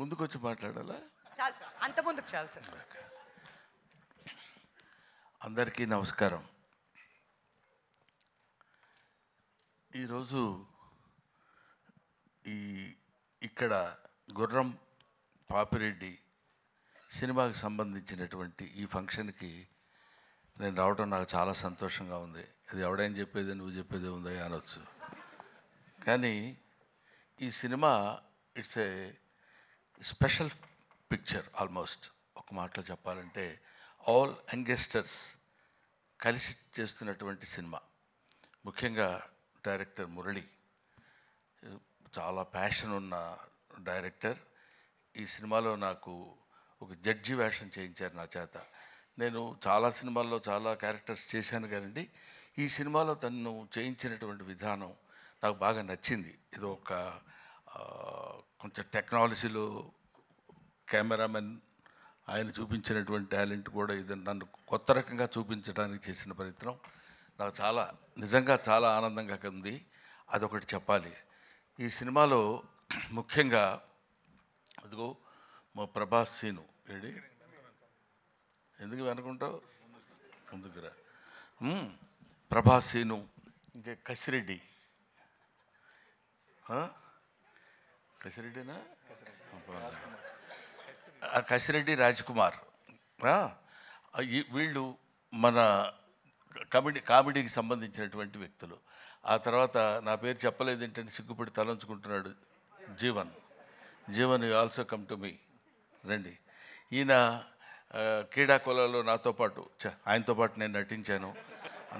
ముందుకు వచ్చి మాట్లాడాలా? చాలు సార్, అంత ముందుకు చాలు సార్. అందరికీ నమస్కారం. ఈరోజు ఇక్కడ గుర్రం పాపిరెడ్డి సినిమాకి సంబంధించినటువంటి ఈ ఫంక్షన్కి నేను రావడం నాకు చాలా సంతోషంగా ఉంది. ఇది ఎవడైనా చెప్పేది నువ్వు చెప్పేది ఉందా అనొచ్చు, కానీ ఈ cinema it's a special picture. Almost ఒక మాటలో చెప్పాలంటే ఆల్ యంగస్టర్స్ కలిసి చేస్తున్నటువంటి సినిమా. ముఖ్యంగా డైరెక్టర్ మురళి చాలా ప్యాషన్ ఉన్న డైరెక్టర్. ఈ సినిమాలో నాకు ఒక జడ్జి వేషం చేయించారు నా చేత. నేను చాలా సినిమాల్లో చాలా క్యారెక్టర్స్ చేశాను కానండి, ఈ సినిమాలో తను చేయించినటువంటి విధానం నాకు బాగా నచ్చింది. ఇది ఒక కొంచెం టెక్నాలజీలో కెమెరామెన్ ఆయన చూపించినటువంటి టాలెంట్ కూడా ఇది నన్ను కొత్త రకంగా చూపించడానికి చేసిన ప్రయత్నం నాకు చాలా నిజంగా చాలా ఆనందంగా ఉంది. అదొకటి చెప్పాలి. ఈ సినిమాలో ముఖ్యంగా అదిగో మా ప్రభాస్ సీను ఏడి ఎందుకు వెనుకుంటావు, ముందుకురా. ప్రభాస్ సీను, ఇంకా కసిరెడ్డి, కసిరెడ్డినా కసిరెడ్డి రాజ్కుమార్, వీళ్ళు మన కామెడీకి సంబంధించినటువంటి వ్యక్తులు. ఆ తర్వాత నా పేరు చెప్పలేదు ఏంటంటే సిగ్గుపడి తలంచుకుంటున్నాడు Jeevan. You also come to me, రండి. ఈయన క్రీడాకులలో నాతో పాటు ఆయనతో పాటు నేను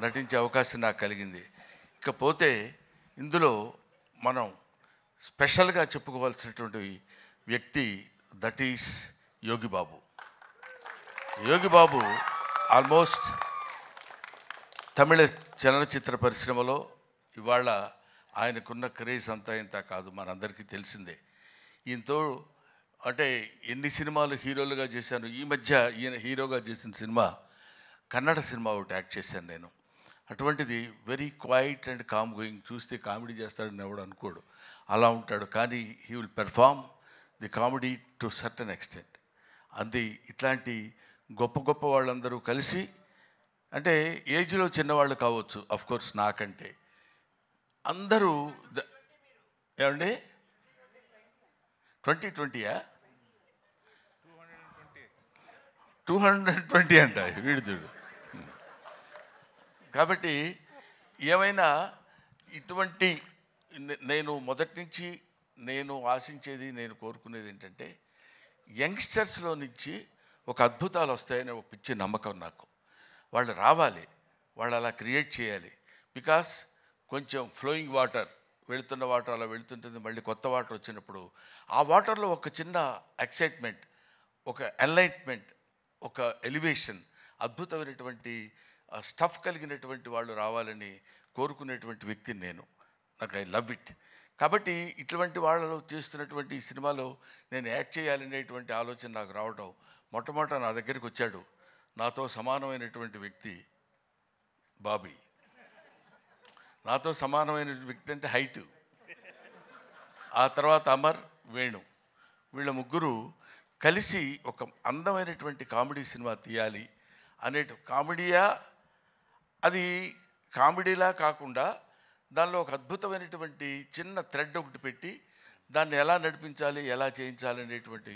నటించే అవకాశం నాకు కలిగింది. ఇకపోతే ఇందులో మనం స్పెషల్గా చెప్పుకోవాల్సినటువంటి వ్యక్తి that is Yogi Babu. Yogi Babu almost Tamil చలనచిత్ర పరిశ్రమలో ఇవాళ ఆయనకున్న క్రేజ్ అంతా ఇంత కాదు, మనందరికీ తెలిసిందే. ఈయనతో అంటే ఎన్ని సినిమాలు హీరోలుగా చేశాను. ఈ మధ్య ఈయన హీరోగా చేసిన సినిమా కన్నడ సినిమా ఒకటి యాక్ట్ చేశాను నేను. అటువంటిది very quite and calm going. చూస్తే కామెడీ చేస్తాడని ఎవడు అనుకోడు, అలా ఉంటాడు. కానీ he will perform the comedy to certain extent. అది ఇట్లాంటి గొప్ప గొప్ప వాళ్ళందరూ కలిసి, అంటే ఏజ్లో చిన్నవాళ్ళు కావచ్చు అఫ్కోర్స్ నాకంటే, అందరూ ఏమండి 2020యా 220 అంట వీడిదుడు. కాబట్టి ఏమైనా ఇటువంటి నేను మొదటి నుంచి నేను ఆశించేది, నేను కోరుకునేది ఏంటంటే యంగ్స్టర్స్లో నుంచి ఒక అద్భుతాలు వస్తాయనే ఒక పిచ్చి నమ్మకం నాకు. వాళ్ళు రావాలి, వాళ్ళు అలా క్రియేట్ చేయాలి. బికాస్ కొంచెం ఫ్లోయింగ్ వాటర్, వెళుతున్న వాటర్ అలా వెళుతుంటుంది, మళ్ళీ కొత్త వాటర్ వచ్చినప్పుడు ఆ వాటర్లో ఒక చిన్న ఎక్సైట్మెంట్, ఒక ఎన్లైట్మెంట్, ఒక ఎలివేషన్, అద్భుతమైనటువంటి స్టఫ్ కలిగినటువంటి వాళ్ళు రావాలని కోరుకునేటువంటి వ్యక్తిని నేను. నాకు ఐ లవ్ ఇట్. కాబట్టి ఇటువంటి వాళ్ళు చేస్తున్నటువంటి ఈ సినిమాలో నేను యాక్ట్ చేయాలనేటువంటి ఆలోచన నాకు రావడం, మొట్టమొదట నా దగ్గరికి వచ్చాడు నాతో సమానమైనటువంటి వ్యక్తి బాబీ. నాతో సమానమైన వ్యక్తి అంటే హైటు. ఆ తర్వాత అమర్, వేణు, వీళ్ళ ముగ్గురు కలిసి ఒక అందమైనటువంటి కామెడీ సినిమా తీయాలి కామెడీయా, అది కామెడీలా కాకుండా దానిలో ఒక అద్భుతమైనటువంటి చిన్న థ్రెడ్ ఒకటి పెట్టి దాన్ని ఎలా నడిపించాలి, ఎలా చేయించాలి అనేటువంటి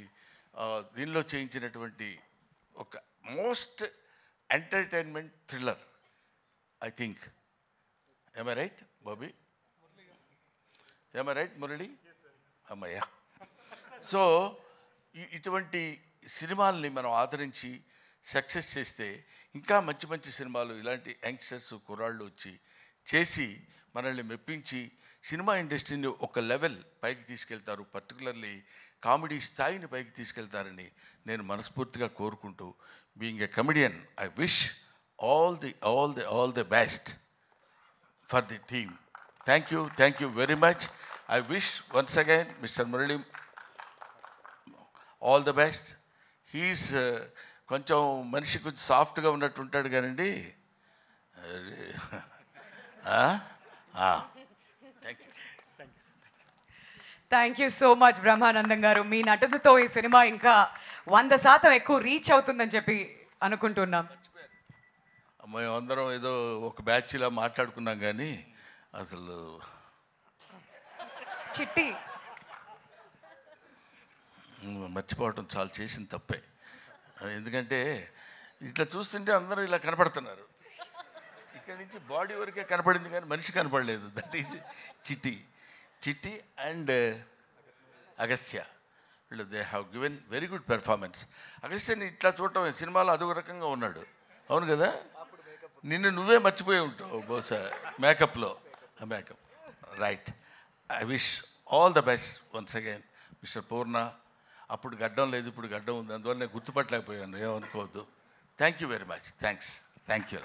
దీనిలో చేయించినటువంటి ఒక most entertainment thriller I think. Am I right, Bobby? Am I right, Murali? అమ్మయ్య. సో ఇటువంటి సినిమాల్ని మనం ఆదరించి సక్సెస్ చేస్తే ఇంకా మంచి మంచి సినిమాలు ఇలాంటి యంగ్స్టర్స్ కుర్రాళ్ళు వచ్చి చేసి మనల్ని మెప్పించి సినిమా ఇండస్ట్రీని ఒక లెవెల్ పైకి తీసుకెళ్తారు, పర్టికులర్లీ కామెడీ స్థాయిని పైకి తీసుకెళ్తారని నేను మనస్ఫూర్తిగా కోరుకుంటూ, being a comedian, I wish all the best for the team. Thank you very much. I wish once again Mr. Murali all the best. He's కొంచెం మనిషి కొంచెం సాఫ్ట్గా ఉన్నట్టు ఉంటాడు కానండి. Thank you. Thank you so much Brahmanandam గారు. మీ నటనతో ఈ సినిమా ఇంకా 100% ఎక్కువ రీచ్ అవుతుందని చెప్పి అనుకుంటున్నాం. మేమందరం ఏదో ఒక బ్యాచ్లా మాట్లాడుకున్నాం కానీ అసలు చిట్టి మర్చిపోవటం చాలా చేసిన తప్పే. ఎందుకంటే ఇట్లా చూస్తుంటే అందరూ ఇలా కనపడుతున్నారు. ఇక్కడి నుంచి బాడీ వరకే కనపడింది కానీ మనిషి కనపడలేదు. That is Chitti and Agastya. వీళ్ళు they have given very good performance. అగస్త్యని ఇట్లా చూడటం సినిమాలో అదొక రకంగా ఉన్నాడు. అవును కదా, నిన్ను నువ్వే మర్చిపోయి ఉంటావు బహుశా మేకప్లో. ఆ makeup right. I wish all the best once again mister Poorna. అప్పుడు గడ్డం లేదు, ఇప్పుడు గడ్డం ఉంది, అందువల్ల నేను గుర్తుపట్టలేకపోయాను, ఏమనుకోవద్దు. Thank you very much. Thank you.